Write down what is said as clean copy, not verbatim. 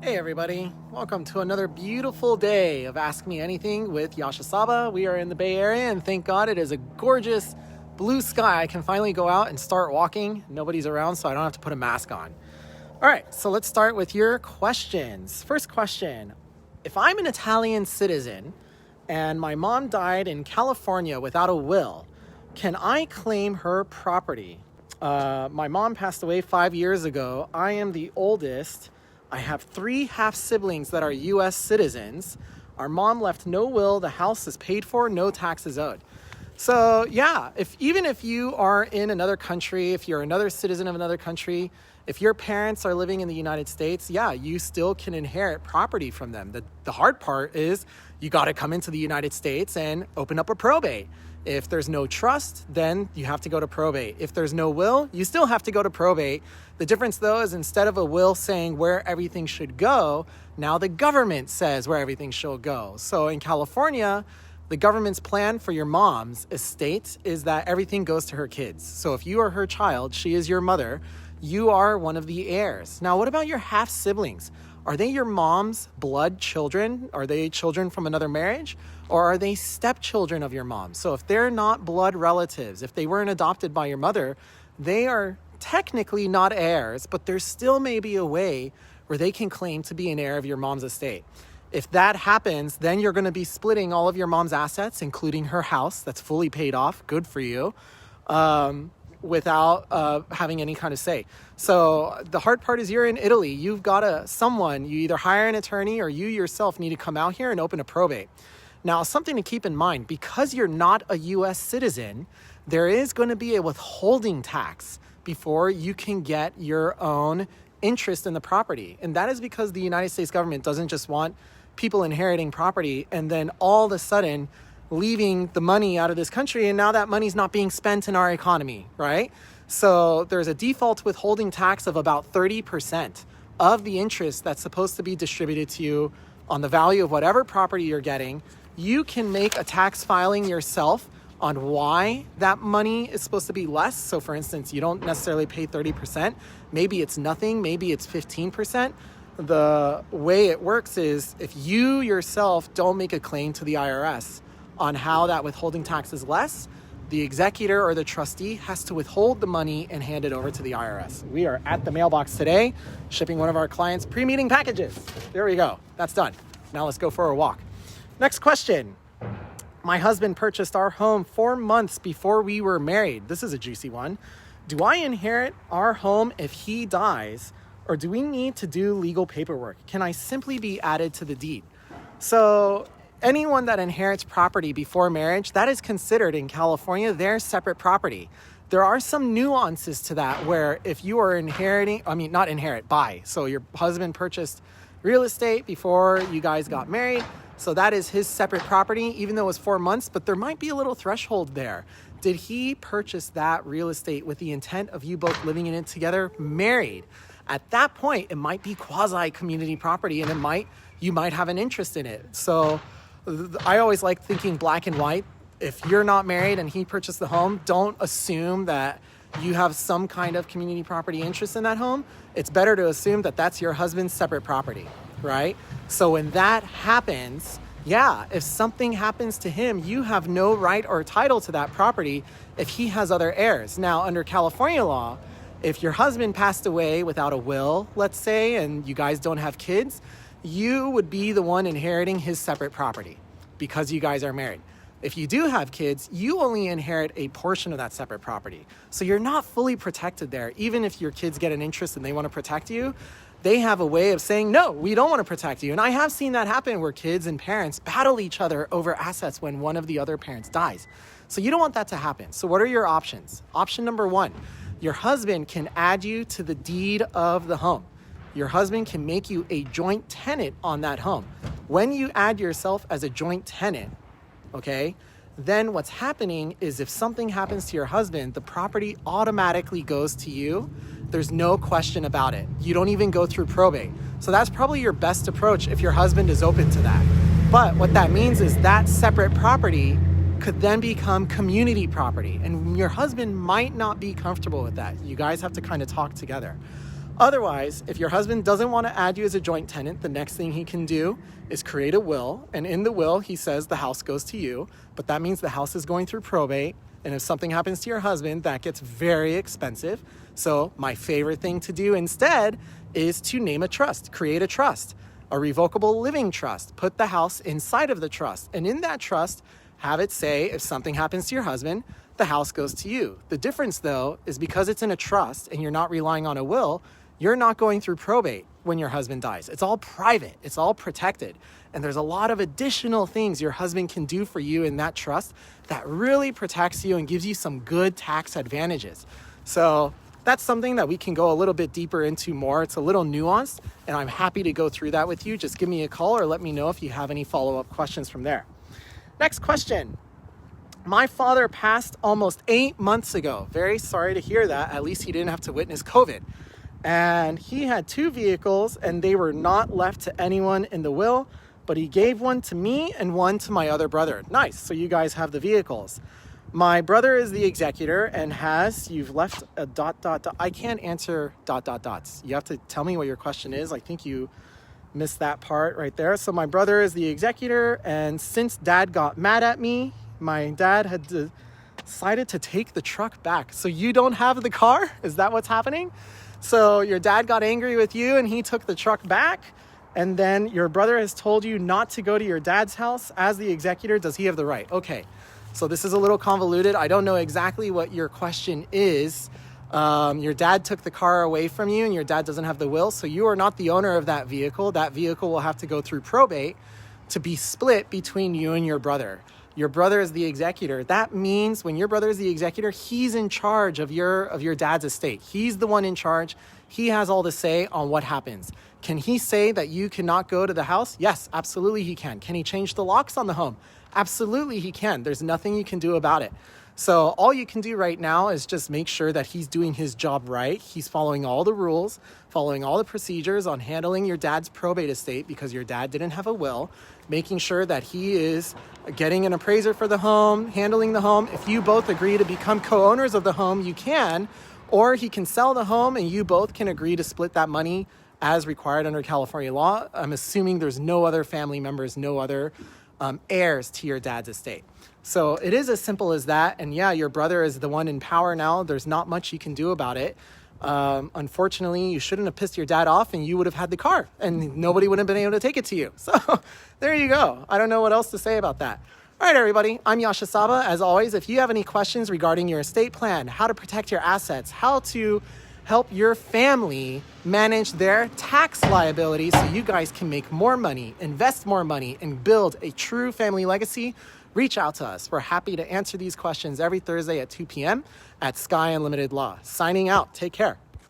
Hey everybody, welcome to another beautiful day of Ask Me Anything with Yaasha Sabba. We are in the Bay Area and thank God it is a gorgeous blue sky. I can finally go out and start walking. Nobody's around, so I don't have to put a mask on. All right, so let's start with your questions. First question, if I'm an Italian citizen and my mom died in California without a will, can I claim her property? My mom passed away 5 years ago. I am the oldest. I have 3 half-siblings that are U.S. citizens. Our mom left no will. The house is paid for, no taxes owed. So yeah, even if you are in another country, if you're another citizen of another country, if your parents are living in the United States, yeah, you still can inherit property from them. The hard part is you got to come into the United States and open up a probate. If there's no trust, then you have to go to probate. If there's no will, you still have to go to probate. The difference though is instead of a will saying where everything should go, now the government says where everything should go. So in California, the government's plan for your mom's estate is that everything goes to her kids. So if you are her child, she is your mother, you are one of the heirs. Now, what about your half siblings? Are they your mom's blood children? Are they children from another marriage? Or are they stepchildren of your mom? So if they're not blood relatives, if they weren't adopted by your mother, they are technically not heirs, but there still may be a way where they can claim to be an heir of your mom's estate. If that happens, then you're going to be splitting all of your mom's assets, including her house that's fully paid off. Good for you. Without having any kind of say. So the hard part is you're in Italy. You've got you either hire an attorney or you yourself need to come out here and open a probate. Now, something to keep in mind, because you're not a U.S. citizen, there is going to be a withholding tax before you can get your own interest in the property. And that is because the United States government doesn't just want people inheriting property and then all of a sudden leaving the money out of this country, and now that money's not being spent in our economy, right? So there's a default withholding tax of about 30% of the interest that's supposed to be distributed to you on the value of whatever property you're getting. You can make a tax filing yourself on why that money is supposed to be less. So for instance, you don't necessarily pay 30%. Maybe it's nothing, maybe it's 15%. The way it works is if you yourself don't make a claim to the IRS on how that withholding tax is less, the executor or the trustee has to withhold the money and hand it over to the IRS. We are at the mailbox today, shipping one of our clients' pre-meeting packages. There we go. That's done. Now let's go for a walk. Next question. My husband purchased our home 4 months before we were married. This is a juicy one. Do I inherit our home if he dies, or do we need to do legal paperwork? Can I simply be added to the deed? So anyone that inherits property before marriage, that is considered in California their separate property. There are some nuances to that where if you are buy. So your husband purchased real estate before you guys got married. So that is his separate property, even though it was 4 months, but there might be a little threshold there. Did he purchase that real estate with the intent of you both living in it together, married? At that point, it might be quasi-community property and you might have an interest in it. So I always like thinking black and white. If you're not married and he purchased the home, don't assume that you have some kind of community property interest in that home. It's better to assume that that's your husband's separate property, right? So when that happens, if something happens to him, you have no right or title to that property if he has other heirs. Now, under California law, if your husband passed away without a will, let's say, and you guys don't have kids, you would be the one inheriting his separate property because you guys are married. If you do have kids, you only inherit a portion of that separate property. So you're not fully protected there. Even if your kids get an interest and they want to protect you, they have a way of saying, no, we don't want to protect you. And I have seen that happen where kids and parents battle each other over assets when one of the other parents dies. So you don't want that to happen. So what are your options? Option number 1, your husband can add you to the deed of the home. Your husband can make you a joint tenant on that home. When you add yourself as a joint tenant, okay, then what's happening is if something happens to your husband, the property automatically goes to you. There's no question about it. You don't even go through probate. So that's probably your best approach if your husband is open to that. But what that means is that separate property could then become community property. And your husband might not be comfortable with that. You guys have to kind of talk together. Otherwise, if your husband doesn't want to add you as a joint tenant, the next thing he can do is create a will. And in the will, he says the house goes to you, but that means the house is going through probate. And if something happens to your husband, that gets very expensive. So my favorite thing to do instead is to name a trust, create a trust, a revocable living trust, put the house inside of the trust. And in that trust, have it say, if something happens to your husband, the house goes to you. The difference though, is because it's in a trust and you're not relying on a will, you're not going through probate when your husband dies. It's all private, it's all protected. And there's a lot of additional things your husband can do for you in that trust that really protects you and gives you some good tax advantages. So that's something that we can go a little bit deeper into more. It's a little nuanced, and I'm happy to go through that with you. Just give me a call or let me know if you have any follow-up questions from there. Next question. My father passed almost 8 months ago. Very sorry to hear that. At least he didn't have to witness COVID. And he had 2 vehicles and they were not left to anyone in the will, but he gave one to me and one to my other brother. Nice. So you guys have the vehicles. My brother is the executor and you've left a ... I can't answer ... You have to tell me what your question is. I think you missed that part right there. So my brother is the executor, and since dad got mad at me, my dad had decided to take the truck back. So you don't have the car? Is that what's happening? So your dad got angry with you and he took the truck back, and then your brother has told you not to go to your dad's house. As the executor, does he have the right? Okay, so this is a little convoluted. I don't know exactly what your question is. Your dad took the car away from you and your dad doesn't have the will, so you are not the owner of that vehicle. That vehicle will have to go through probate to be split between you and your brother. Your brother is the executor. That means when your brother is the executor, he's in charge of your dad's estate. He's the one in charge. He has all the say on what happens. Can he say that you cannot go to the house? Yes, absolutely he can. Can he change the locks on the home? Absolutely he can. There's nothing you can do about it. So all you can do right now is just make sure that he's doing his job right. He's following all the rules, following all the procedures on handling your dad's probate estate because your dad didn't have a will, making sure that he is getting an appraiser for the home, handling the home. If you both agree to become co-owners of the home, you can, or he can sell the home and you both can agree to split that money as required under California law. I'm assuming there's no other family members, no other heirs to your dad's estate. So it is as simple as that. And yeah, your brother is the one in power now. There's not much you can do about it. Unfortunately, you shouldn't have pissed your dad off and you would have had the car and nobody would have been able to take it to you. So there you go. I don't know what else to say about that. All right, everybody, I'm Yaasha Sabba. As always, if you have any questions regarding your estate plan, how to protect your assets, how to help your family manage their tax liability so you guys can make more money, invest more money, and build a true family legacy, reach out to us. We're happy to answer these questions every Thursday at 2 p.m. at Sky Unlimited Law. Signing out. Take care.